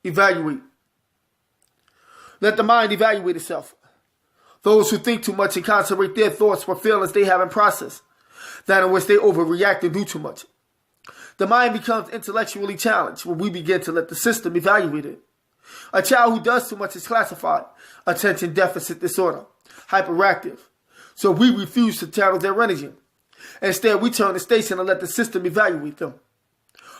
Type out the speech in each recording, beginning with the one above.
Evaluate. Let the mind evaluate itself. Those who think too much and concentrate their thoughts for feelings they haven't processed, that in which they overreact and do too much. The mind becomes intellectually challenged when we begin to let the system evaluate it. A child who does too much is classified attention deficit disorder, hyperactive. So we refuse to channel their energy. Instead, we turn the station and let the system evaluate them.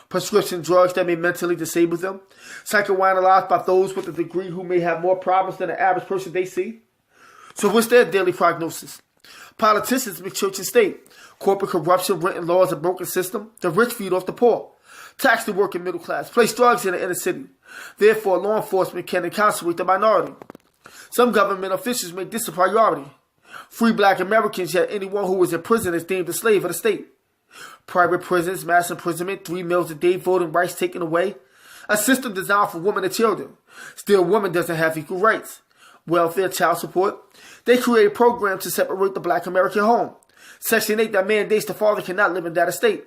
Prescription drugs that may mentally disable them, psychoanalyzed by those with a degree who may have more problems than the average person they see. So what's their daily prognosis? Politicians make church and state. Corporate corruption, written laws, a broken system. The rich feed off the poor. Tax the working middle class. Place drugs in the inner city. Therefore, law enforcement can incarcerate the minority. Some government officials make this a priority. Free black Americans, yet anyone who is in prison is deemed a slave of the state. Private prisons, mass imprisonment, 3 meals a day, voting rights taken away. A system designed for women and children. Still, women doesn't have equal rights. Welfare, child support. They create programs to separate the black American home. Section 8 that mandates the father cannot live in that estate.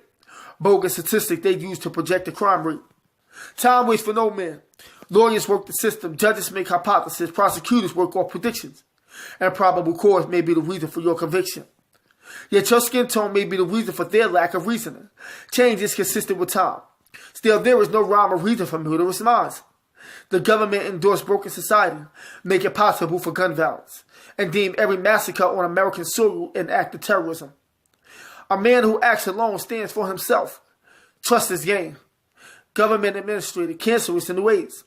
Bogus statistics they use to project the crime rate. Time waits for no man. Lawyers work the system. Judges make hypotheses. Prosecutors work off predictions. And probable cause may be the reason for your conviction. Yet your skin tone may be the reason for their lack of reasoning. Change is consistent with time. Still, there is no rhyme or reason for murderous minds. The government endorsed broken society, make it possible for gun violence, and deem every massacre on American soil an act of terrorism. A man who acts alone stands for himself. Trust is gain. Government administrated cancerous in the ways.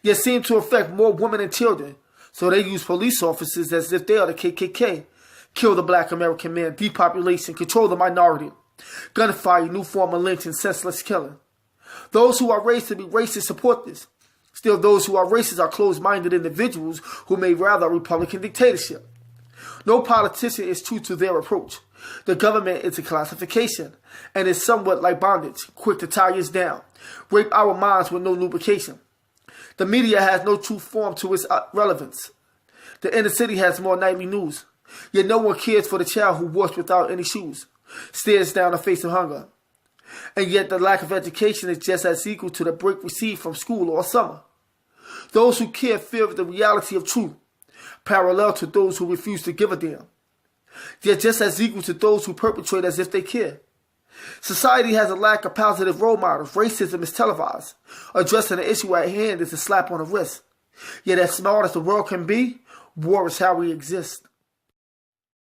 Yet seem to affect more women and children, so they use police officers as if they are the KKK. Kill the black American man, depopulation, control the minority. Gunfire, new form of lynching, senseless killing. Those who are raised to be racist support this. Still, those who are racist are closed-minded individuals who may rather a Republican dictatorship. No politician is true to their approach. The government is a classification and is somewhat like bondage, quick to tie us down, rape our minds with no lubrication. The media has no true form to its relevance. The inner city has more nightly news, yet no one cares for the child who walks without any shoes, stares down the face of hunger. And yet the lack of education is just as equal to the break received from school all summer. Those who care fear the reality of truth, parallel to those who refuse to give a damn. They're just as equal to those who perpetrate as if they care. Society has a lack of positive role models. Racism is televised. Addressing the issue at hand is a slap on the wrist. Yet as smart as the world can be, war is how we exist.